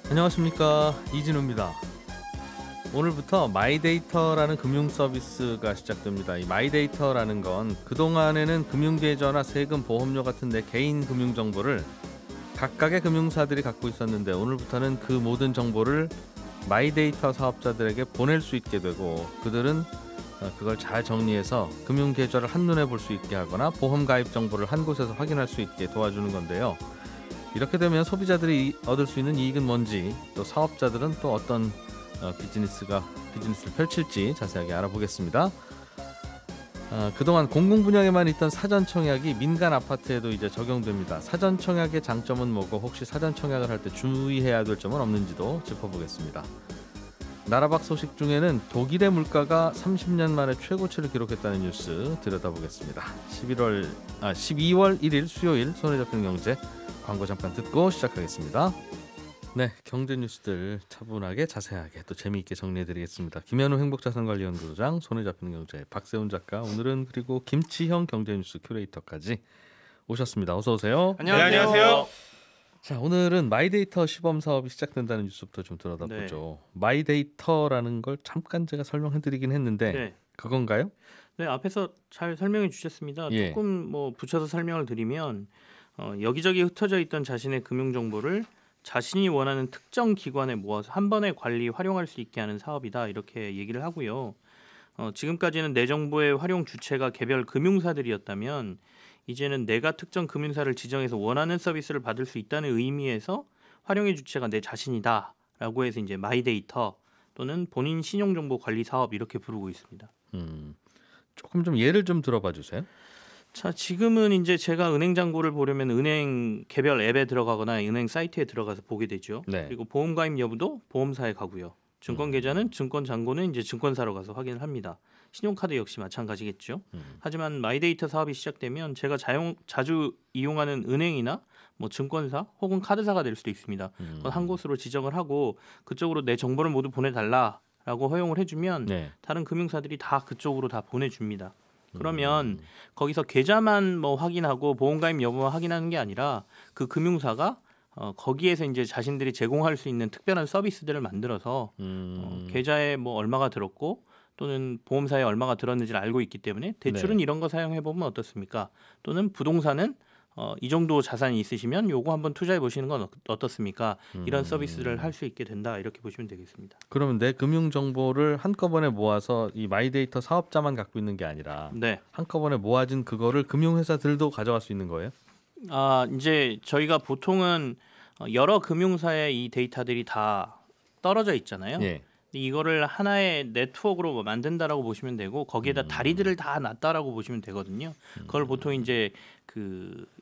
안녕하십니까, 이진우입니다. 오늘부터 마이데이터라는 금융 서비스가 시작됩니다. 이 마이데이터라는 건 그동안에는 금융계좌나 세금, 보험료 같은 내 개인 금융정보를 각각의 금융사들이 갖고 있었는데, 오늘부터는 그 모든 정보를 마이데이터 사업자들에게 보낼 수 있게 되고, 그들은 그걸 잘 정리해서 금융계좌를 한눈에 볼 수 있게 하거나 보험 가입 정보를 한 곳에서 확인할 수 있게 도와주는 건데요. 이렇게 되면 소비자들이 얻을 수 있는 이익은 뭔지, 또 사업자들은 또 어떤 비즈니스를 펼칠지 자세하게 알아보겠습니다. 그동안 공공분양에만 있던 사전청약이 민간 아파트에도 이제 적용됩니다. 사전청약의 장점은 뭐고, 혹시 사전청약을 할 때 주의해야 될 점은 없는지도 짚어보겠습니다. 나라밖 소식 중에는 독일의 물가가 30년 만에 최고치를 기록했다는 뉴스 들여다보겠습니다. 12월 1일 수요일 손에 잡히는 경제, 광고 잠깐 듣고 시작하겠습니다. 네, 경제 뉴스들 차분하게 자세하게 또 재미있게 정리해드리겠습니다. 김현우 행복자산관리연구소장, 손에 잡히는 경제 박세훈 작가, 오늘은 그리고 김치형 경제뉴스 큐레이터까지 오셨습니다. 어서 오세요. 안녕하세요. 네, 안녕하세요. 자, 오늘은 마이데이터 시범 사업이 시작된다는 뉴스부터 좀 들여다보죠. 네. 마이데이터라는 걸 잠깐 제가 설명해드리긴 했는데, 네. 그건가요? 네, 앞에서 잘 설명해 주셨습니다. 예. 조금 붙여서 설명을 드리면, 여기저기 흩어져 있던 자신의 금융 정보를 자신이 원하는 특정 기관에 모아서 한 번에 관리 활용할 수 있게 하는 사업이다, 이렇게 얘기를 하고요. 지금까지는 내 정보의 활용 주체가 개별 금융사들이었다면, 이제는 내가 특정 금융사를 지정해서 원하는 서비스를 받을 수 있다는 의미에서 활용의 주체가 내 자신이다라고 해서 이제 마이데이터 또는 본인 신용정보 관리 사업, 이렇게 부르고 있습니다. 조금 좀 예를 좀 들어봐 주세요. 자, 지금은 이제 제가 은행 잔고를 보려면 은행 개별 앱에 들어가거나 은행 사이트에 들어가서 보게 되죠. 네. 그리고 보험 가입 여부도 보험사에 가고요. 증권 계좌는 증권 잔고는 이제 증권사로 가서 확인을 합니다. 신용카드 역시 마찬가지겠죠. 하지만 마이데이터 사업이 시작되면 제가 자주 이용하는 은행이나 증권사 혹은 카드사가 될 수도 있습니다. 한 곳으로 지정을 하고 그쪽으로 내 정보를 모두 보내달라라고 허용을 해주면 네. 다른 금융사들이 다 그쪽으로 다 보내줍니다. 그러면 거기서 계좌만 확인하고 보험 가입 여부만 확인하는 게 아니라 그 금융사가 거기에서 이제 자신들이 제공할 수 있는 특별한 서비스들을 만들어서 계좌에 얼마가 들었고 또는 보험사에 얼마가 들었는지를 알고 있기 때문에 대출은 네. 이런 거 사용해 보면 어떻습니까? 또는 부동산은 이 정도 자산이 있으시면 요거 한번 투자해 보시는 건 어떻습니까? 이런 서비스를 할 수 있게 된다, 이렇게 보시면 되겠습니다. 그러면 내 금융 정보를 한꺼번에 모아서 이 마이데이터 사업자만 갖고 있는 게 아니라 네. 한꺼번에 모아진 그거를 금융회사들도 가져갈 수 있는 거예요? 이제 저희가 보통은 여러 금융사의 이 데이터들이 다 떨어져 있잖아요. 예. 이거를 하나의 네트워크로 만든다라고 보시면 되고 거기에다 다리들을 다 놨다라고 보시면 되거든요. 그걸 보통 이제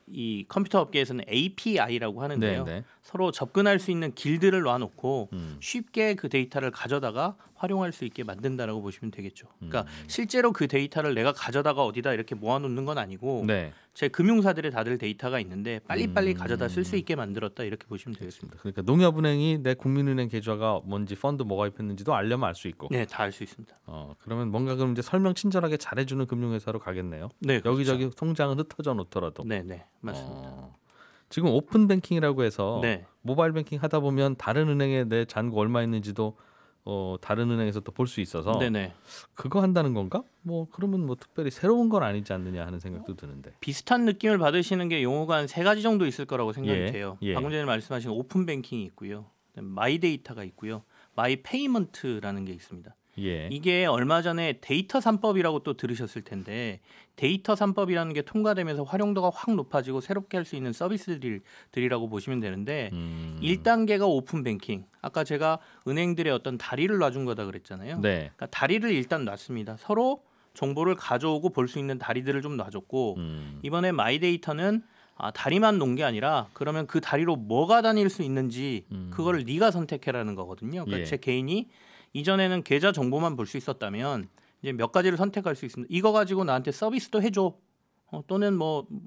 이 컴퓨터 업계에서는 API라고 하는데요. 네네. 서로 접근할 수 있는 길들을 놔놓고 쉽게 그 데이터를 가져다가 활용할 수 있게 만든다라고 보시면 되겠죠. 그러니까 실제로 그 데이터를 내가 가져다가 어디다 이렇게 모아놓는 건 아니고 네. 제 금융사들의 다들 데이터가 있는데 빨리빨리 가져다 쓸 수 있게 만들었다, 이렇게 보시면 되겠습니다. 그러니까 농협은행이 내 국민은행 계좌가 뭔지, 펀드 뭐 가입했는지도 알려면 알 수 있고. 네, 다 알 수 있습니다. 그러면 뭔가 그럼 이제 설명 친절하게 잘해주는 금융회사로 가겠네요. 네, 그렇죠. 여기저기 통장은 흩어져 놓더라도. 네, 맞습니다. 지금 오픈 뱅킹이라고 해서 네. 모바일 뱅킹 하다 보면 다른 은행에 내 잔고 얼마 있는지도 다른 은행에서 또 볼 수 있어서 네네. 그거 한다는 건가? 그러면 특별히 새로운 건 아니지 않느냐 하는 생각도 드는데. 비슷한 느낌을 받으시는 게 용어가 한 3가지 정도 있을 거라고 생각이 돼요. 방금 전에 말씀하신 오픈 뱅킹이 있고요. 마이데이터가 있고요. 마이페이먼트라는 게 있습니다. 예. 이게 얼마 전에 데이터 3법이라고 또 들으셨을 텐데, 데이터 3법이라는 게 통과되면서 활용도가 확 높아지고 새롭게 할 수 있는 서비스들이라고 보시면 되는데 1단계가 오픈 뱅킹. 아까 제가 은행들의 어떤 다리를 놔준 거다 그랬잖아요. 네. 그러니까 다리를 일단 놨습니다. 서로 정보를 가져오고 볼 수 있는 다리들을 좀 놔줬고 이번에 마이데이터는 다리만 놓은 게 아니라 그러면 그 다리로 뭐가 다닐 수 있는지 그거를 네가 선택해라는 거거든요. 그러니까 예. 제 개인이 이전에는 계좌 정보만 볼 수 있었다면 이제 몇 가지를 선택할 수 있습니다. 이거 가지고 나한테 서비스도 해줘. 또는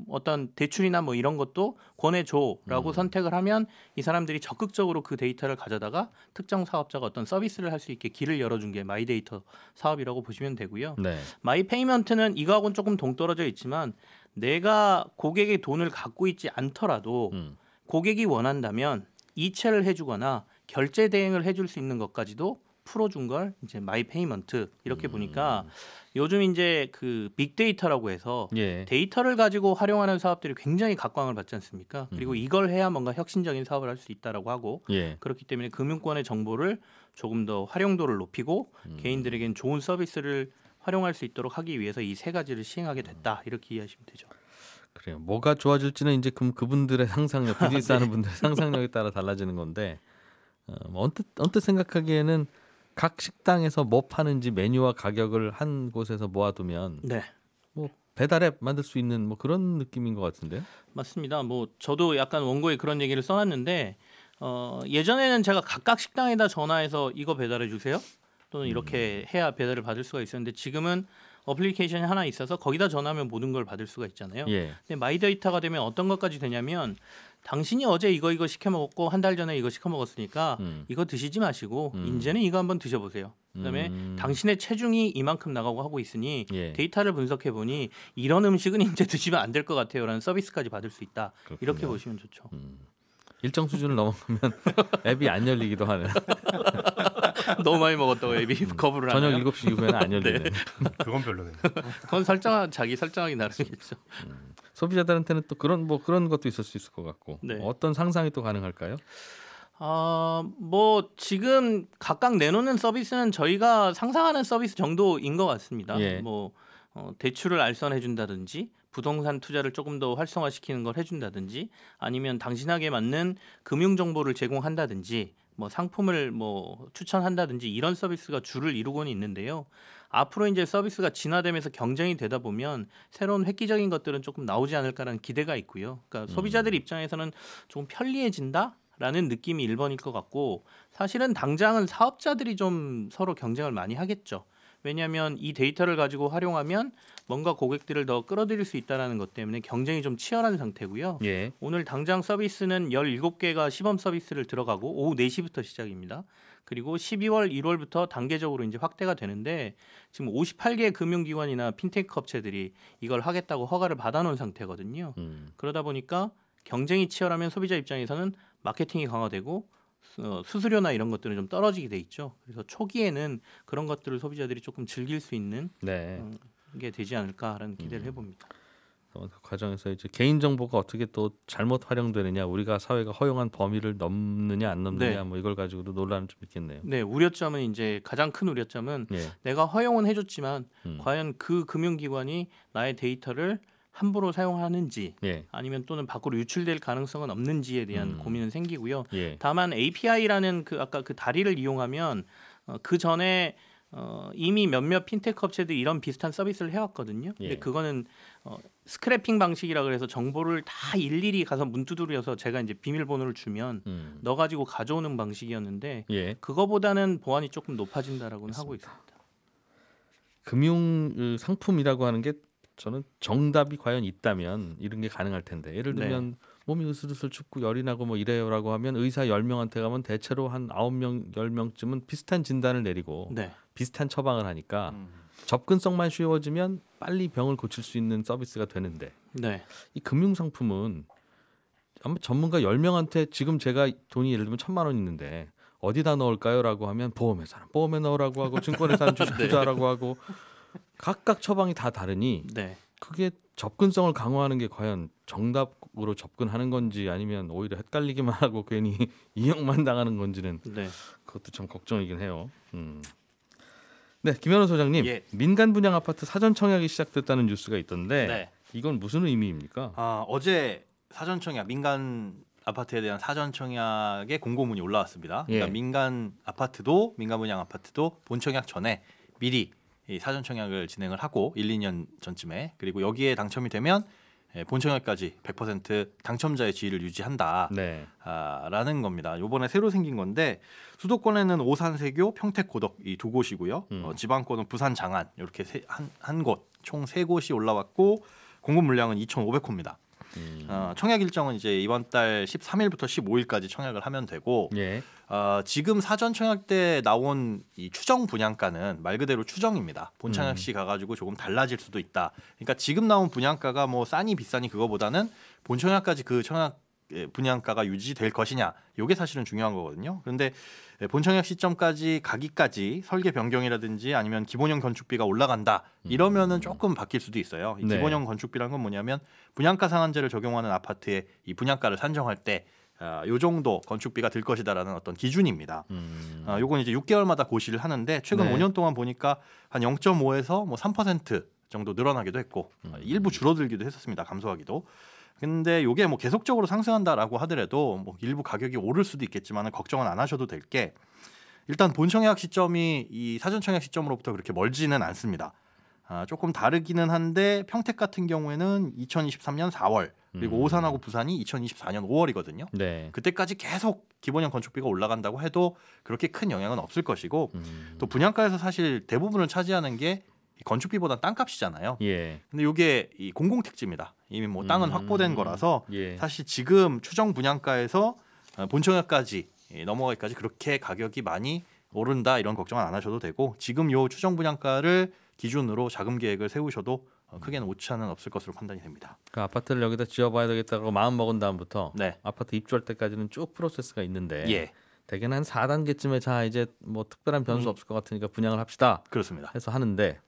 어떤 대출이나 이런 것도 권해줘라고 선택을 하면 이 사람들이 적극적으로 그 데이터를 가져다가 특정 사업자가 어떤 서비스를 할 수 있게 길을 열어준 게 마이데이터 사업이라고 보시면 되고요. 네. 마이페이먼트는 이거하고는 조금 동떨어져 있지만 내가 고객의 돈을 갖고 있지 않더라도 고객이 원한다면 이체를 해주거나 결제 대행을 해줄 수 있는 것까지도 풀어준 걸 이제 마이 페이먼트 이렇게 보니까 요즘 이제 그 빅데이터라고 해서 예. 데이터를 가지고 활용하는 사업들이 굉장히 각광을 받지 않습니까? 그리고 이걸 해야 뭔가 혁신적인 사업을 할 수 있다라고 하고 예. 그렇기 때문에 금융권의 정보를 조금 더 활용도를 높이고 개인들에겐 좋은 서비스를 활용할 수 있도록 하기 위해서 이 세 가지를 시행하게 됐다 이렇게 이해하시면 되죠. 그래요. 뭐가 좋아질지는 이제 그분들의 상상력, 비즈니스 하는 분들의 상상력에 따라 달라지는 건데 언뜻 생각하기에는 각 식당에서 뭐 파는지 메뉴와 가격을 한 곳에서 모아두면 네. 뭐 배달앱 만들 수 있는 뭐 그런 느낌인 것 같은데요. 맞습니다. 뭐 저도 약간 원고에 그런 얘기를 써놨는데 예전에는 제가 각각 식당에다 전화해서 이거 배달해 주세요 또는 이렇게 해야 배달을 받을 수가 있었는데 지금은 어플리케이션이 하나 있어서 거기다 전화하면 모든 걸 받을 수가 있잖아요. 예. 근데 마이데이터가 되면 어떤 것까지 되냐면 당신이 어제 이거 시켜 먹었고 한 달 전에 이거 시켜 먹었으니까 이거 드시지 마시고 이제는 이거 한번 드셔보세요. 그다음에 당신의 체중이 이만큼 나가고 하고 있으니 예. 데이터를 분석해 보니 이런 음식은 이제 드시면 안 될 것 같아요라는 서비스까지 받을 수 있다. 그렇군요. 이렇게 보시면 좋죠. 일정 수준을 넘어가면 앱이 안 열리기도 하는. 너무 많이 먹었다고 앱이 거부를 저녁 하나요? 7시 이후에는 안 열리는. 네. 그건 별로네요. 그건 자기 설정하기 나름이겠죠. 소비자들한테는 또 그런 것도 있을 수 있을 것 같고 네. 어떤 상상이 또 가능할까요? 뭐 지금 각각 내놓는 서비스는 저희가 상상하는 서비스 정도인 것 같습니다. 예. 뭐 대출을 알선해 준다든지 부동산 투자를 조금 더 활성화시키는 걸 해준다든지 아니면 당신에게 맞는 금융 정보를 제공한다든지 뭐 상품을 뭐 추천한다든지 이런 서비스가 주를 이루고는 있는데요. 앞으로 이제 서비스가 진화되면서 경쟁이 되다 보면 새로운 획기적인 것들은 조금 나오지 않을까라는 기대가 있고요. 그러니까 소비자들 입장에서는 조금 편리해진다라는 느낌이 1번일 것 같고 사실은 당장은 사업자들이 좀 서로 경쟁을 많이 하겠죠. 왜냐하면 이 데이터를 가지고 활용하면 뭔가 고객들을 더 끌어들일 수 있다는 것 때문에 경쟁이 좀 치열한 상태고요. 예. 오늘 당장 서비스는 17개가 시범 서비스를 들어가고 오후 4시부터 시작입니다. 그리고 12월, 1월부터 단계적으로 이제 확대가 되는데 지금 58개 금융기관이나 핀테크 업체들이 이걸 하겠다고 허가를 받아놓은 상태거든요. 그러다 보니까 경쟁이 치열하면 소비자 입장에서는 마케팅이 강화되고 수수료나 이런 것들은 좀 떨어지게 돼 있죠. 그래서 초기에는 그런 것들을 소비자들이 조금 즐길 수 있는 네. 게 되지 않을까라는 기대를 해봅니다. 그 과정에서 이제 개인 정보가 어떻게 또 잘못 활용되느냐, 우리가 사회가 허용한 범위를 넘느냐 안 넘느냐, 네. 뭐 이걸 가지고도 논란은 좀 있겠네요. 네, 우려점은 이제 가장 큰 우려점은 예. 내가 허용은 해줬지만 과연 그 금융기관이 나의 데이터를 함부로 사용하는지 예. 아니면 또는 밖으로 유출될 가능성은 없는지에 대한 고민은 생기고요. 예. 다만 API라는 그 아까 그 다리를 이용하면 그 전에 이미 몇몇 핀테크 업체들이 이런 비슷한 서비스를 해왔거든요. 근데 예. 그거는 스크래핑 방식이라 그래서 정보를 다 일일이 가서 문 두드려서 제가 이제 비밀번호를 주면 넣어 가지고 가져오는 방식이었는데 예. 그거보다는 보안이 조금 높아진다라고는 하고 있습니다. 금융 상품이라고 하는 게 저는 정답이 과연 있다면 이런 게 가능할 텐데 예를 들면 몸이 으슬으슬 춥고 열이 나고 뭐 이래요라고 하면 의사 10명한테 가면 대체로 한 9명, 10명쯤은 비슷한 진단을 내리고 비슷한 처방을 하니까 접근성만 쉬워지면 빨리 병을 고칠 수 있는 서비스가 되는데 이 금융 상품은 아마 전문가 10명한테 지금 제가 돈이 예를 들면 1,000만 원 있는데 어디다 넣을까요?라고 하면 보험회사는 보험에 넣으라고 하고 증권회사는 주식 투자하라고 하고 각각 처방이 다 다르니 그게 접근성을 강화하는 게 과연 정답으로 접근하는 건지 아니면 오히려 헷갈리기만 하고 괜히 이용만 당하는 건지는 그것도 참 걱정이긴 해요. 네, 김현우 소장님, 민간 분양 아파트 사전 청약이 시작됐다는 뉴스가 있던데 이건 무슨 의미입니까? 어제 사전 청약 민간 아파트에 대한 사전 청약의 공고문이 올라왔습니다. 그러니까 민간 분양 아파트도 본 청약 전에 미리 이 사전 청약을 진행을 하고 1, 2년 전쯤에 그리고 여기에 당첨이 되면 본 청약까지 100% 당첨자의 지위를 유지한다. 라는 겁니다. 이번에 새로 생긴 건데 수도권에는 오산, 세교, 평택, 고덕 이 두 곳이고요. 지방권은 부산, 장안 이렇게 한 곳, 총 3곳이 올라왔고 공급 물량은 2,500호입니다. 청약 일정은 이제 이번 달 13일부터 15일까지 청약을 하면 되고 지금 사전 청약 때 나온 이 추정 분양가는 말 그대로 추정입니다. 본 청약 시 가가지고 조금 달라질 수도 있다. 그러니까 지금 나온 분양가가 뭐 싸니 비싸니 그거보다는 본 청약까지 그 청약 분양가가 유지될 것이냐, 이게 사실은 중요한 거거든요. 그런데 본청약 시점까지 가기까지 설계 변경이라든지 아니면 기본형 건축비가 올라간다 이러면은 조금 바뀔 수도 있어요. 이 네. 기본형 건축비란 건 뭐냐면 분양가 상한제를 적용하는 아파트의 이 분양가를 산정할 때 요 정도 건축비가 들 것이다라는 어떤 기준입니다. 요건 이제 6개월마다 고시를 하는데 최근 네. 5년 동안 보니까 한 0.5에서 뭐 3% 정도 늘어나기도 했고 일부 줄어들기도 했었습니다. 감소하기도. 근데 이게 뭐 계속적으로 상승한다라고 하더라도 뭐 일부 가격이 오를 수도 있겠지만 걱정은 안 하셔도 될 게 일단 본청약 시점이 이 사전청약 시점으로부터 그렇게 멀지는 않습니다. 조금 다르기는 한데 평택 같은 경우에는 2023년 4월 그리고 오산하고 부산이 2024년 5월이거든요. 네. 그때까지 계속 기본형 건축비가 올라간다고 해도 그렇게 큰 영향은 없을 것이고 또 분양가에서 사실 대부분을 차지하는 게 건축비보다 땅값이잖아요. 예. 근데 이게 이 공공택지입니다. 이미 뭐 땅은 확보된 거라서 예. 사실 지금 추정 분양가에서 본청약까지 넘어가기까지 그렇게 가격이 많이 오른다 이런 걱정은 안 하셔도 되고 지금 요 추정 분양가를 기준으로 자금 계획을 세우셔도 크게는 오차는 없을 것으로 판단이 됩니다. 그 아파트를 여기다 지어봐야 되겠다고 마음 먹은 다음부터 네. 아파트 입주할 때까지는 쭉 프로세스가 있는데 예, 대개는 한 4단계쯤에 자 이제 뭐 특별한 변수 없을 것 같으니까 분양을 합시다 그렇습니다. 해서 하는데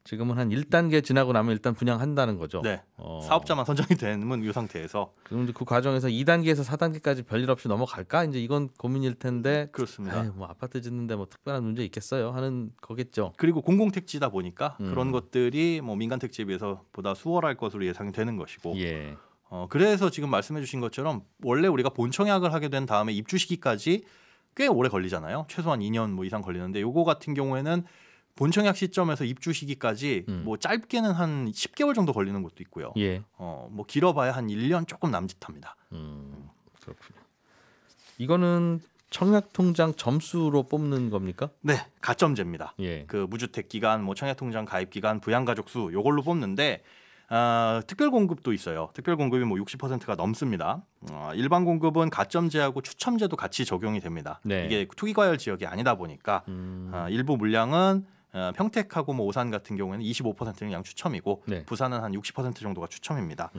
지금은 한 1단계 지나고 나면 일단 분양한다는 거죠. 네, 사업자만 선정이 되는 이 상태에서 그럼 그 과정에서 2단계에서 4단계까지 별일 없이 넘어갈까? 이제 이건 고민일 텐데. 그렇습니다. 에이, 뭐 아파트 짓는데 뭐 특별한 문제 있겠어요? 하는 거겠죠. 그리고 공공택지다 보니까 그런 것들이 뭐 민간택지에 비해서 보다 수월할 것으로 예상이 되는 것이고 예. 그래서 지금 말씀해주신 것처럼 원래 우리가 본청약을 하게 된 다음에 입주 시기까지 꽤 오래 걸리잖아요. 최소한 2년 뭐 이상 걸리는데 요거 같은 경우에는 본청약 시점에서 입주 시기까지 뭐 짧게는 한 10개월 정도 걸리는 것도 있고요. 예. 뭐 길어봐야 한 1년 조금 남짓합니다. 그렇군요. 이거는 청약통장 점수로 뽑는 겁니까? 네, 가점제입니다. 예. 그 무주택 기간, 뭐 청약통장 가입 기간, 부양가족 수 요걸로 뽑는데 특별 공급도 있어요. 특별 공급이 뭐 60%가 넘습니다. 일반 공급은 가점제하고 추첨제도 같이 적용이 됩니다. 네. 이게 투기과열 지역이 아니다 보니까 일부 물량은 평택하고 뭐 오산 같은 경우에는 25%는 그냥 추첨이고 네. 부산은 한 60% 정도가 추첨입니다.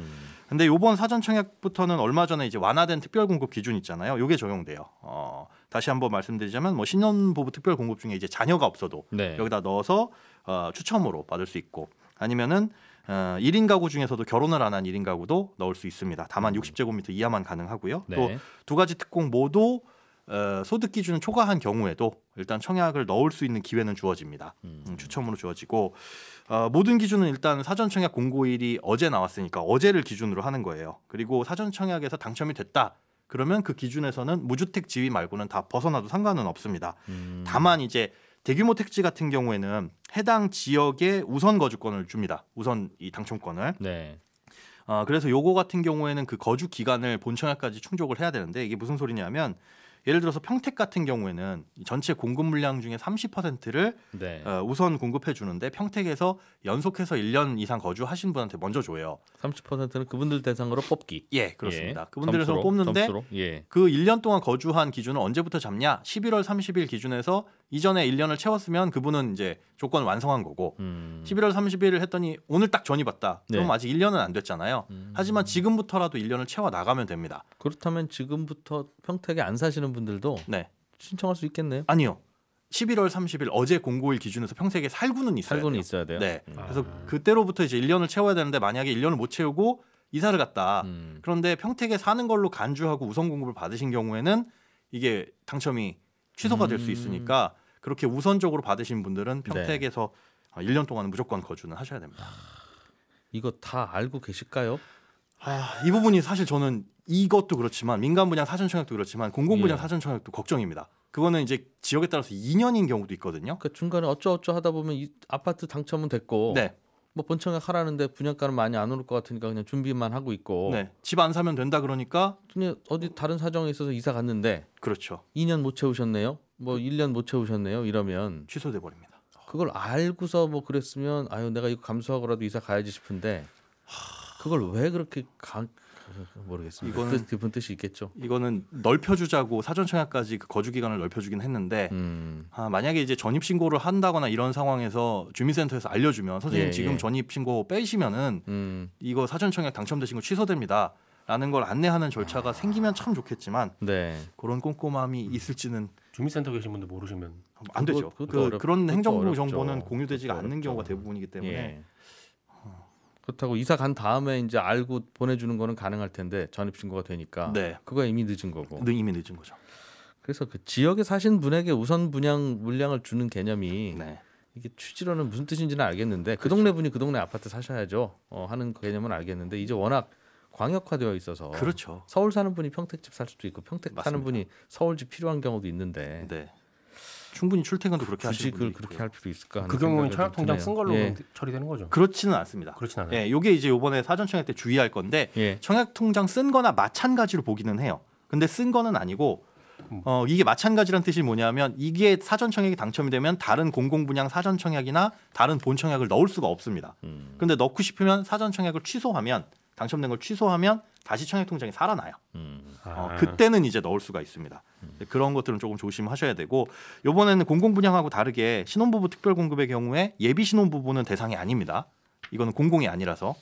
근데 이번 사전 청약부터는 얼마 전에 이제 완화된 특별 공급 기준 있잖아요. 요게 적용돼요. 다시 한번 말씀드리자면 뭐 신혼부부 특별 공급 중에 이제 자녀가 없어도 네. 여기다 넣어서 추첨으로 받을 수 있고 아니면은 1인 가구 중에서도 결혼을 안 한 1인 가구도 넣을 수 있습니다. 다만 60제곱미터 이하만 가능하고요. 네. 또 두 가지 특공 모두 소득 기준을 초과한 경우에도 일단 청약을 넣을 수 있는 기회는 주어집니다. 추첨으로 주어지고 모든 기준은 일단 사전 청약 공고일이 어제 나왔으니까 어제를 기준으로 하는 거예요. 그리고 사전 청약에서 당첨이 됐다. 그러면 그 기준에서는 무주택 지위 말고는 다 벗어나도 상관은 없습니다. 다만 이제 대규모 택지 같은 경우에는 해당 지역에 우선 거주권을 줍니다. 우선 이 당첨권을. 네. 그래서 요거 같은 경우에는 그 거주 기간을 본청약까지 충족을 해야 되는데 이게 무슨 소리냐면 예를 들어서 평택 같은 경우에는 전체 공급 물량 중에 30%를 네. 우선 공급해 주는데 평택에서 연속해서 1년 이상 거주하신 분한테 먼저 줘요. 30%는 그분들 대상으로 뽑기. 예, 그렇습니다. 예. 그분들에서 점수로, 뽑는데 점수로. 예. 그 1년 동안 거주한 기준은 언제부터 잡냐? 11월 30일 기준에서 이전에 1년을 채웠으면 그분은 이제 조건을 완성한 거고 11월 30일을 했더니 오늘 딱 전이 봤다. 그럼 네. 아직 1년은 안 됐잖아요. 하지만 지금부터라도 1년을 채워 나가면 됩니다. 그렇다면 지금부터 평택에 안 사시는 분들도 네. 신청할 수 있겠네요. 아니요. 11월 30일 어제 공고일 기준에서 평택에 살고는 있어야 살고는 돼요. 있어야 돼요. 네. 그래서 그때로부터 이제 1년을 채워야 되는데 만약에 1년을 못 채우고 이사를 갔다. 그런데 평택에 사는 걸로 간주하고 우선 공급을 받으신 경우에는 이게 당첨이 취소가 될 수 있으니까 그렇게 우선적으로 받으신 분들은 평택에서 1년 동안은 무조건 거주는 하셔야 됩니다. 이거 다 알고 계실까요? 이 부분이 사실 저는 이것도 그렇지만 민간 분양 사전 청약도 그렇지만 공공 분양 예. 사전 청약도 걱정입니다. 그거는 이제 지역에 따라서 2년인 경우도 있거든요. 그러니까 중간에 어쩌어쩌 하다 보면 이 아파트 당첨은 됐고 네. 뭐 본청약 하라는데 분양가는 많이 안 오를 것 같으니까 그냥 준비만 하고 있고 네. 집 안 사면 된다 그러니까 그냥 어디 다른 사정에 있어서 이사 갔는데 그렇죠. 2년 못 채우셨네요. 뭐 1년 못 채우셨네요. 이러면 취소돼 버립니다. 그걸 알고서 뭐 그랬으면 아유 내가 이거 감수하고라도 이사 가야지 싶은데 그걸 왜 그렇게 모르겠습니다. 이거는 깊은 뜻이 있겠죠. 이거는 넓혀주자고 사전 청약까지 그 거주 기간을 넓혀주긴 했는데 만약에 이제 전입 신고를 한다거나 이런 상황에서 주민센터에서 알려주면 선생님 예, 지금 예. 전입 신고 빼시면은 이거 사전 청약 당첨되신 거 취소됩니다. 라는 걸 안내하는 절차가 생기면 참 좋겠지만 그런 꼼꼼함이 있을지는 주민센터 계신 분들 모르시면 안 되죠. 그런 행정부 정보는 공유되지가 않는 경우가 대부분이기 때문에 그렇다고 이사 간 다음에 이제 알고 보내주는 거는 가능할 텐데 전입 신고가 되니까 그거 이미 늦은 거고. 이미 늦은 거죠. 그래서 그 지역에 사신 분에게 우선 분양 물량을 주는 개념이 이게 취지로는 무슨 뜻인지는 알겠는데 그 동네 분이 그 동네 아파트 사셔야죠 하는 개념은 알겠는데 이제 워낙 광역화되어 있어서 서울 사는 분이 평택집 살 수도 있고 평택 사는 분이 서울집 필요한 경우도 있는데 충분히 출퇴근도 그렇게 하시는 분이 그렇게 할 필요 있을까 하는 그 경우는 청약통장 쓴 걸로 처리되는 거죠? 그렇지는 않습니다. 그렇진 않아요. 이게 이제 이번에 사전청약 때 주의할 건데 청약통장 쓴 거나 마찬가지로 보기는 해요. 근데 쓴 거는 아니고 이게 마찬가지란 뜻이 뭐냐면 이게 사전청약이 당첨이 되면 다른 공공분양 사전청약이나 다른 본청약을 넣을 수가 없습니다. 근데 넣고 싶으면 사전청약을 취소하면 당첨된 걸 취소하면 다시 청약통장이 살아나요. 그때는 이제 넣을 수가 있습니다. 그런 것들은 조금 조심하셔야 되고 이번에는 공공분양하고 다르게 신혼부부 특별공급의 경우에 예비 신혼부부는 대상이 아닙니다. 이거는 공공이 아니라서.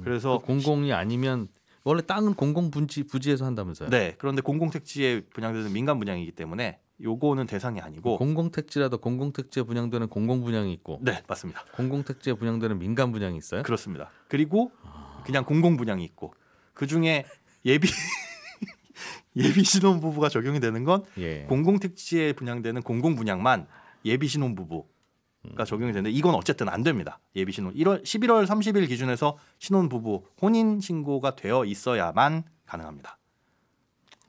그래서 공공이 아니면 원래 땅은 공공부지에서 한다면서요? 네. 그런데 공공택지에 분양되는 민간 분양이기 때문에 요거는 대상이 아니고 공공택지라도 공공택지에 분양되는 공공분양이 있고 네 맞습니다. 공공택지에 분양되는 민간 분양이 있어요? 그렇습니다. 그리고 그냥 공공분양이 있고 그중에 예비 신혼부부가 적용이 되는 건 공공택지에 분양되는 공공분양만 예비 신혼부부가 적용이 되는데 이건 어쨌든 안 됩니다. 예비 신혼 11월 30일 기준에서 신혼부부 혼인 신고가 되어 있어야만 가능합니다.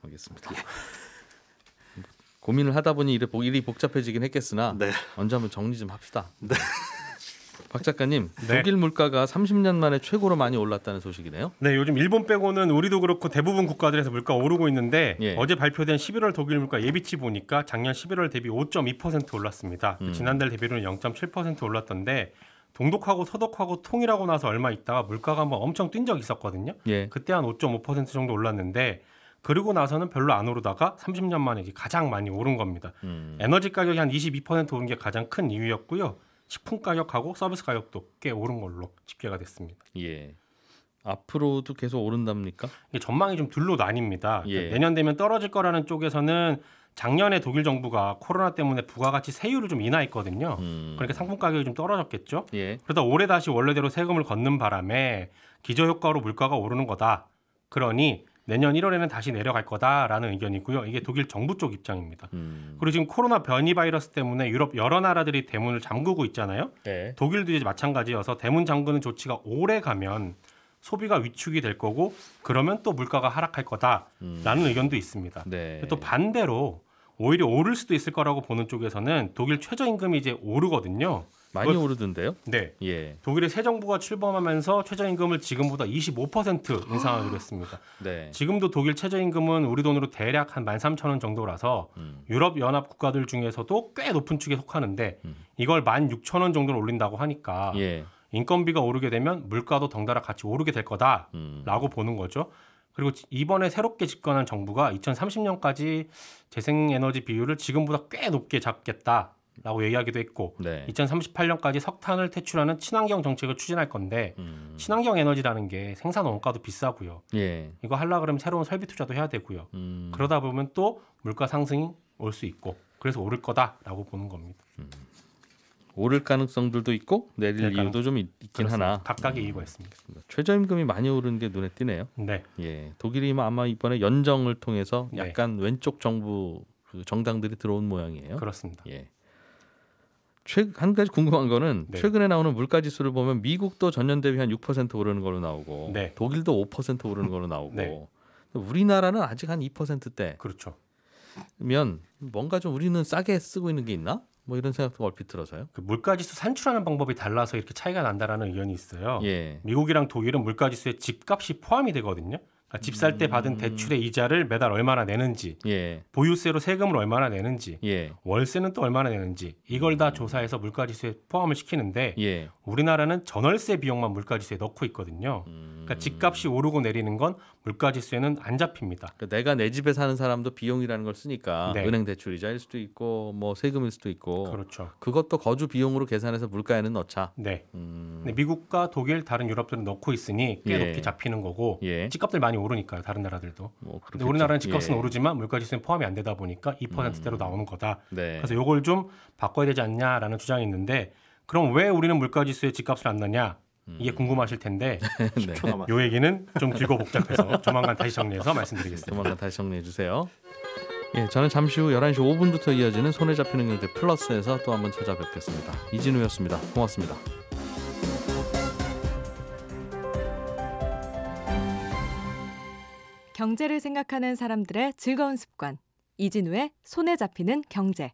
알겠습니다. 고민을 하다 보니 일이 복잡해지긴 했겠으나 언제 한번 정리 좀 합시다. 박 작가님, 독일 물가가 30년 만에 최고로 많이 올랐다는 소식이네요. 네, 요즘 일본 빼고는 우리도 그렇고 대부분 국가들에서 물가가 오르고 있는데 어제 발표된 11월 독일 물가 예비치 보니까 작년 11월 대비 5.2% 올랐습니다. 지난달 대비로는 0.7% 올랐던데 동독하고 서독하고 통일하고 나서 얼마 있다가 물가가 한번 엄청 뛴 적이 있었거든요. 그때 한 5.5% 정도 올랐는데 그리고 나서는 별로 안 오르다가 30년 만에 가장 많이 오른 겁니다. 에너지 가격이 한 22% 오른 게 가장 큰 이유였고요. 식품 가격하고 서비스 가격도 꽤 오른 걸로 집계가 됐습니다. 앞으로도 계속 오른답니까? 이게 전망이 좀 둘로 나뉩니다. 내년 되면 떨어질 거라는 쪽에서는 작년에 독일 정부가 코로나 때문에 부가가치 세율을 좀 인하했거든요. 그러니까 상품 가격이 좀 떨어졌겠죠. 그러다 올해 다시 원래대로 세금을 걷는 바람에 기저효과로 물가가 오르는 거다. 그러니 내년 1월에는 다시 내려갈 거다라는 의견이고요. 이게 독일 정부 쪽 입장입니다. 그리고 지금 코로나 변이 바이러스 때문에 유럽 여러 나라들이 대문을 잠그고 있잖아요. 독일도 이제 마찬가지여서 대문 잠그는 조치가 오래 가면 소비가 위축이 될 거고 그러면 또 물가가 하락할 거다라는 의견도 있습니다. 또 반대로 오히려 오를 수도 있을 거라고 보는 쪽에서는 독일 최저임금이 이제 오르거든요. 많이 오르던데요? 네. 독일의 새 정부가 출범하면서 최저임금을 지금보다 25% 인상하기로 했습니다. 지금도 독일 최저임금은 우리 돈으로 대략 한 13,000원 정도라서 유럽연합 국가들 중에서도 꽤 높은 축에 속하는데 이걸 16,000원 정도로 올린다고 하니까 인건비가 오르게 되면 물가도 덩달아 같이 오르게 될 거다라고 보는 거죠. 그리고 이번에 새롭게 집권한 정부가 2030년까지 재생에너지 비율을 지금보다 꽤 높게 잡겠다라고 얘기하기도 했고 2038년까지 석탄을 퇴출하는 친환경 정책을 추진할 건데 친환경 에너지라는 게 생산 원가도 비싸고요. 이거 하려고 그러면 새로운 설비 투자도 해야 되고요. 그러다 보면 또 물가 상승이 올 수 있고 그래서 오를 거다라고 보는 겁니다. 오를 가능성들도 있고 내릴 이유도 좀 있긴 그렇습니다. 하나 각각의 이유가 있습니다. 최저임금이 많이 오르는 게 눈에 띄네요. 독일이 아마 이번에 연정을 통해서 약간 왼쪽 정부 정당들이 들어온 모양이에요. 그렇습니다. 한 가지 궁금한 거는 최근에 나오는 물가 지수를 보면 미국도 전년 대비 한 6% 오르는 걸로 나오고 독일도 5% 오르는 걸로 나오고 우리나라는 아직 한 2%대. 그렇죠. 면 뭔가 좀 우리는 싸게 쓰고 있는 게 있나? 뭐 이런 생각도 얼핏 들어서요. 그 물가지수 산출하는 방법이 달라서 이렇게 차이가 난다라는 의견이 있어요. 미국이랑 독일은 물가지수에 집값이 포함이 되거든요. 그러니까 집 살 때 받은 대출의 이자를 매달 얼마나 내는지, 보유세로 세금을 얼마나 내는지, 월세는 또 얼마나 내는지 이걸 다 조사해서 물가지수에 포함을 시키는데 우리나라는 전월세 비용만 물가지수에 넣고 있거든요. 그러니까 집값이 오르고 내리는 건 물가지수에는 안 잡힙니다. 그러니까 내가 내 집에 사는 사람도 비용이라는 걸 쓰니까 네. 은행 대출 이자일 수도 있고 뭐 세금일 수도 있고 그렇죠. 그것도 거주 비용으로 계산해서 물가에는 넣자. 네. 근데 미국과 독일 다른 유럽들은 넣고 있으니 꽤 높이 잡히는 거고 집값들 많이 오르니까요. 다른 나라들도. 뭐 근데 우리나라는 집값은 오르지만 물가지수는 포함이 안 되다 보니까 2%대로 나오는 거다. 네. 그래서 이걸 좀 바꿔야 되지 않냐라는 주장이 있는데 그럼 왜 우리는 물가지수에 집값을 안 넣냐? 이게 궁금하실 텐데 네. 이 얘기는 좀 길고 복잡해서 조만간 다시 정리해서 말씀드리겠습니다. 조만간 다시 정리해 주세요. 예, 저는 잠시 후 11시 5분부터 이어지는 손에 잡히는 경제 플러스에서 또 한번 찾아뵙겠습니다. 이진우였습니다. 고맙습니다. 경제를 생각하는 사람들의 즐거운 습관. 이진우의 손에 잡히는 경제.